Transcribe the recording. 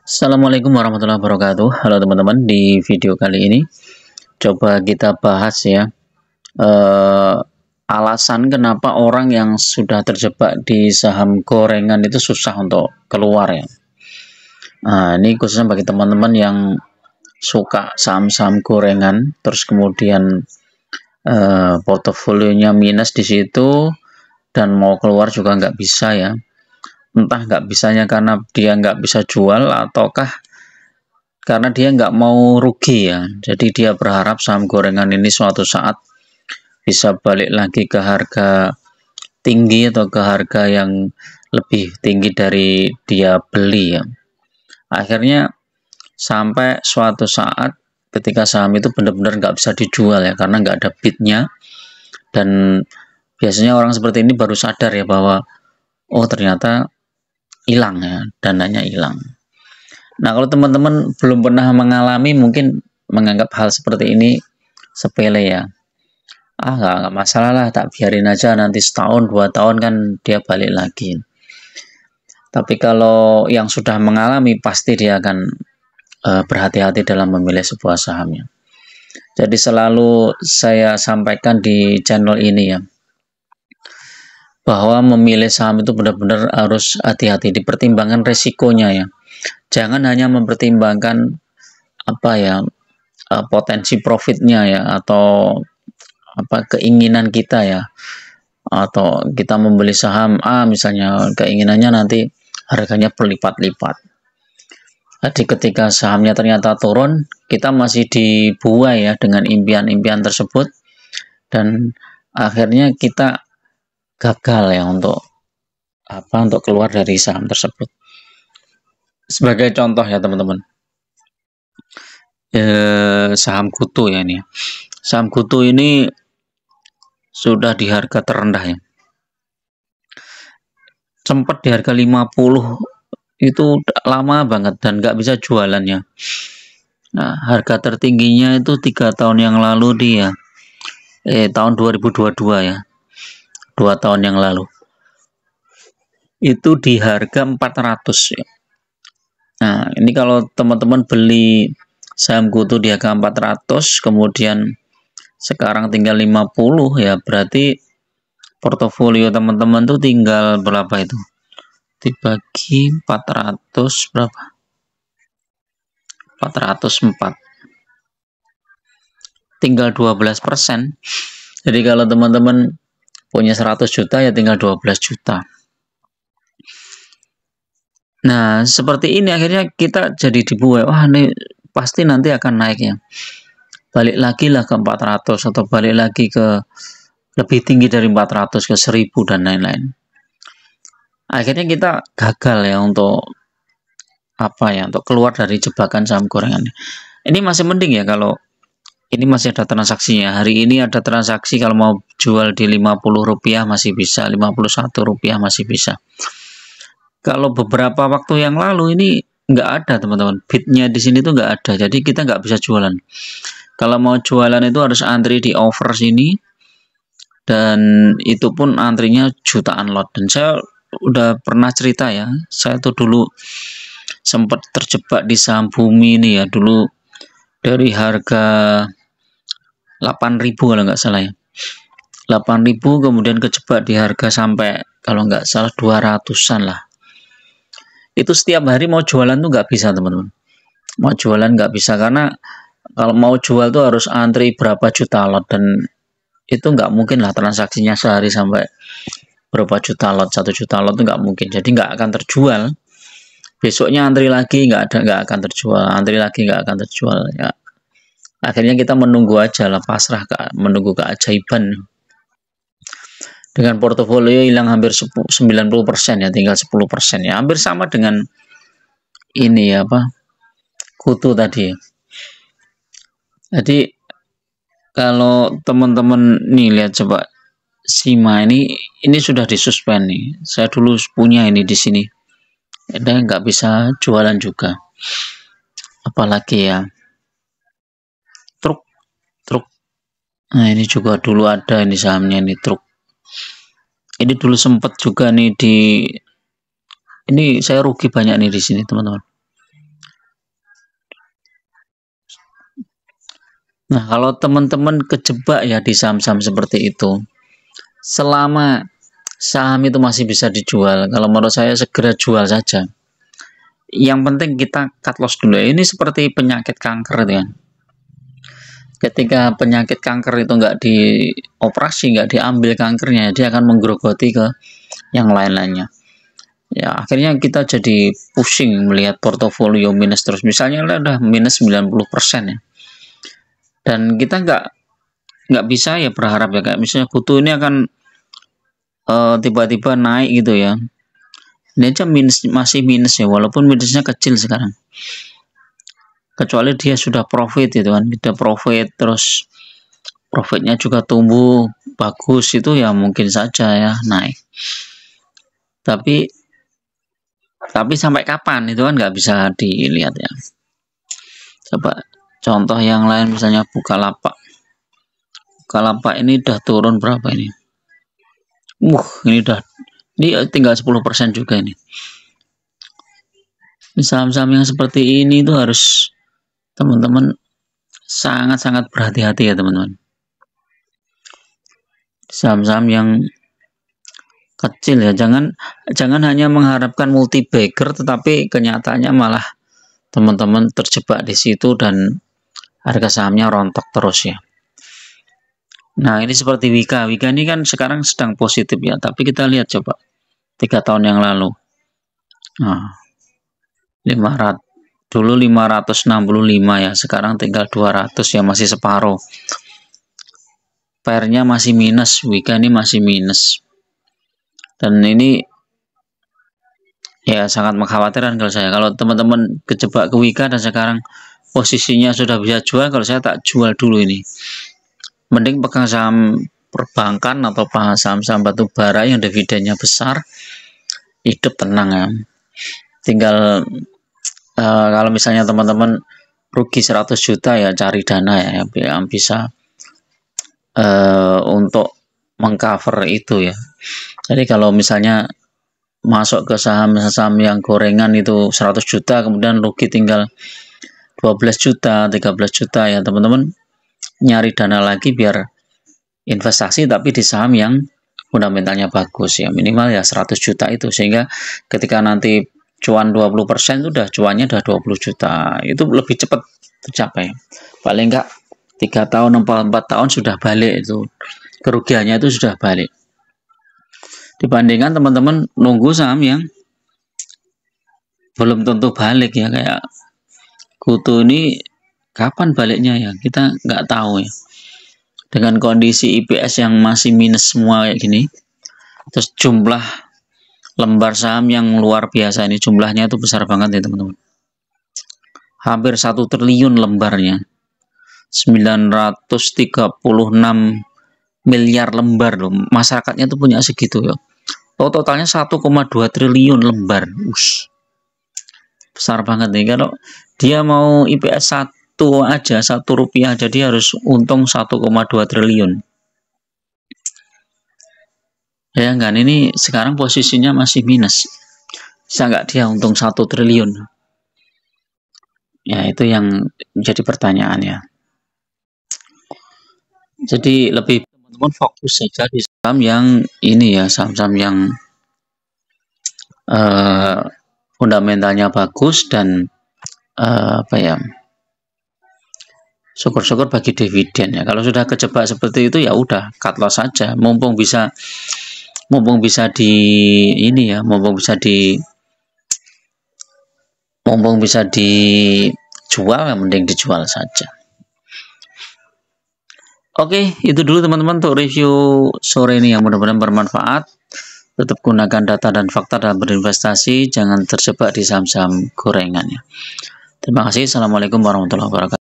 Assalamualaikum warahmatullahi wabarakatuh. Halo teman-teman, di video kali ini coba kita bahas ya, eh, alasan kenapa orang yang sudah terjebak di saham gorengan itu susah untuk keluar ya. Nah, ini khususnya bagi teman-teman yang suka saham-saham gorengan, terus kemudian portofolionya minus di situ dan mau keluar juga nggak bisa ya. Entah nggak bisanya karena dia nggak bisa jual ataukah karena dia nggak mau rugi ya. Jadi dia berharap saham gorengan ini suatu saat bisa balik lagi ke harga tinggi atau ke harga yang lebih tinggi dari dia beli ya. Akhirnya sampai suatu saat ketika saham itu benar-benar nggak bisa dijual ya karena nggak ada bidnya, dan biasanya orang seperti ini baru sadar ya bahwa oh ternyata hilang ya, dananya hilang. Nah, kalau teman-teman belum pernah mengalami, mungkin menganggap hal seperti ini sepele ya. Ah, nggak masalah lah, tak biarin aja, nanti setahun, 2 tahun kan dia balik lagi. Tapi kalau yang sudah mengalami, pasti dia akan berhati-hati dalam memilih sebuah sahamnya. Jadi selalu saya sampaikan di channel ini ya, bahwa memilih saham itu benar-benar harus hati-hati, dipertimbangkan resikonya ya. Jangan hanya mempertimbangkan apa ya, potensi profitnya ya, atau apa keinginan kita ya, atau kita membeli saham A misalnya, keinginannya nanti harganya berlipat-lipat. Jadi ketika sahamnya ternyata turun, kita masih dibuai ya dengan impian-impian tersebut, dan akhirnya kita gagal ya untuk keluar dari saham tersebut. Sebagai contoh ya teman-teman, saham Kutu ya ini. Saham Kutu ini sudah di harga terendah ya. Sempat di harga 50, itu lama banget dan nggak bisa jualannya. Nah, harga tertingginya itu 3 tahun yang lalu dia, tahun 2022 ya, 2 tahun yang lalu, itu di harga 400 ya. Nah, ini kalau teman-teman beli saham Kutu di harga 400, kemudian sekarang tinggal 50 ya, berarti portofolio teman-teman tuh tinggal berapa itu? Dibagi 400 berapa? 404. Tinggal 12%. Jadi kalau teman-teman punya 100 juta ya tinggal 12 juta. Nah, seperti ini akhirnya kita jadi dibuai. Wah, ini pasti nanti akan naik ya. Balik lagi lah ke 400 atau balik lagi ke lebih tinggi dari 400 ke 1000 dan lain-lain. Akhirnya kita gagal ya untuk untuk keluar dari jebakan saham gorengan. Ini masih mending ya kalau ini masih ada transaksinya. Hari ini ada transaksi, kalau mau jual di Rp50 masih bisa, Rp51 masih bisa. Kalau beberapa waktu yang lalu ini nggak ada teman-teman, bidnya di sini tuh nggak ada, jadi kita nggak bisa jualan. Kalau mau jualan itu harus antri di over sini, dan itu pun antrinya jutaan lot. Dan saya udah pernah cerita ya, saya tuh dulu sempat terjebak di saham Bumi ini ya, dulu dari harga 8.000 kalau nggak salah ya, 8.000, kemudian kejebak di harga sampai kalau nggak salah 200-an lah. Itu setiap hari mau jualan tuh nggak bisa teman-teman, mau jualan nggak bisa, karena kalau mau jual tuh harus antri berapa juta lot, dan itu nggak mungkin lah transaksinya sehari sampai berapa juta lot, 1 juta lot itu nggak mungkin, jadi nggak akan terjual. Besoknya antri lagi nggak akan terjual, antri lagi nggak akan terjual ya. Akhirnya kita menunggu aja lah, pasrah menunggu keajaiban. Dengan portofolio hilang hampir 90% ya, tinggal 10% ya, hampir sama dengan ini ya, Kutu tadi. Jadi kalau teman-teman nih lihat coba Sima ini sudah disuspend nih. Saya dulu punya ini di sini, dan nggak bisa jualan juga. Apalagi ya truk. Nah, ini juga dulu ada ini sahamnya, ini truk. Ini dulu sempat juga nih ini saya rugi banyak nih di sini teman-teman. Nah, kalau teman-teman kejebak ya di saham-saham seperti itu, selama saham itu masih bisa dijual, kalau menurut saya segera jual saja. Yang penting kita cut loss dulu ya. Ini seperti penyakit kanker itu ya. Ketika penyakit kanker itu nggak dioperasi, nggak diambil kankernya, dia akan menggerogoti ke yang lain-lainnya. Ya, akhirnya kita jadi pusing melihat portofolio minus terus. Misalnya udah minus 90% ya. Dan kita nggak bisa ya berharap ya, kayak misalnya butuh ini akan tiba-tiba naik gitu ya. Ini aja masih minus ya, walaupun minusnya kecil sekarang. Kecuali dia sudah profit gitu kan, kita profit terus profitnya juga tumbuh bagus, itu ya mungkin saja ya naik. Tapi sampai kapan itu kan nggak bisa dilihat ya. Coba contoh yang lain, misalnya Bukalapak. Bukalapak ini udah turun berapa ini? Ini tinggal 10% juga ini. Saham-saham yang seperti ini itu harus teman-teman sangat-sangat berhati-hati ya teman-teman. Saham-saham yang kecil ya, jangan hanya mengharapkan multi bagger, tetapi kenyataannya malah teman-teman terjebak di situ dan harga sahamnya rontok terus ya. Nah, ini seperti Wika ini kan sekarang sedang positif ya, tapi kita lihat coba 3 tahun yang lalu. Nah, 500 dulu 565 ya, sekarang tinggal 200 ya, masih separuh. PR-nya masih minus, Wika ini masih minus. Dan ini ya sangat mengkhawatirkan kalau saya. Kalau teman-teman kejebak ke Wika dan sekarang posisinya sudah bisa jual, kalau saya tak jual dulu ini. Mending pegang saham perbankan atau saham-saham batu bara yang dividennya besar, hidup tenang ya. Tinggal kalau misalnya teman-teman rugi 100 juta ya cari dana ya yang bisa untuk mengcover itu ya. Jadi kalau misalnya masuk ke saham-saham yang gorengan itu 100 juta, kemudian rugi tinggal 12 juta, 13 juta ya, teman-teman nyari dana lagi biar investasi tapi di saham yang fundamentalnya bagus ya, minimal ya 100 juta itu, sehingga ketika nanti cuan 20% udah cuannya udah 20 juta, itu lebih cepat tercapai. Paling enggak 3 tahun, 4 tahun sudah balik, itu kerugiannya itu sudah balik. Dibandingkan teman-teman nunggu saham yang belum tentu balik ya, kayak Kutu ini kapan baliknya ya, kita nggak tahu ya. Dengan kondisi IPS yang masih minus semua kayak gini, terus jumlah lembar saham yang luar biasa ini, jumlahnya itu besar banget ya teman-teman. Hampir 1 triliun lembarnya, 936 miliar lembar loh. Masyarakatnya tuh punya segitu ya. Totalnya 1,2 triliun lembar. Besar banget nih. Kalau dia mau IPS 1 aja, 1 rupiah aja, dia harus untung 1,2 triliun. Ya kan, ini sekarang posisinya masih minus. Bisa nggak dia untung 1 triliun? Ya, itu yang jadi pertanyaan ya. Jadi lebih teman-teman fokus saja di saham yang ini ya, saham-saham yang fundamentalnya bagus dan apa ya, syukur-syukur bagi dividen ya. Kalau sudah kejebak seperti itu ya udah cut loss saja, mumpung bisa dijual, ya mending dijual saja. Oke, itu dulu teman-teman untuk review sore ini yang mudah-mudahan bermanfaat. Tetap gunakan data dan fakta dalam berinvestasi, jangan terjebak di saham-saham gorengannya. Terima kasih. Assalamualaikum warahmatullahi wabarakatuh.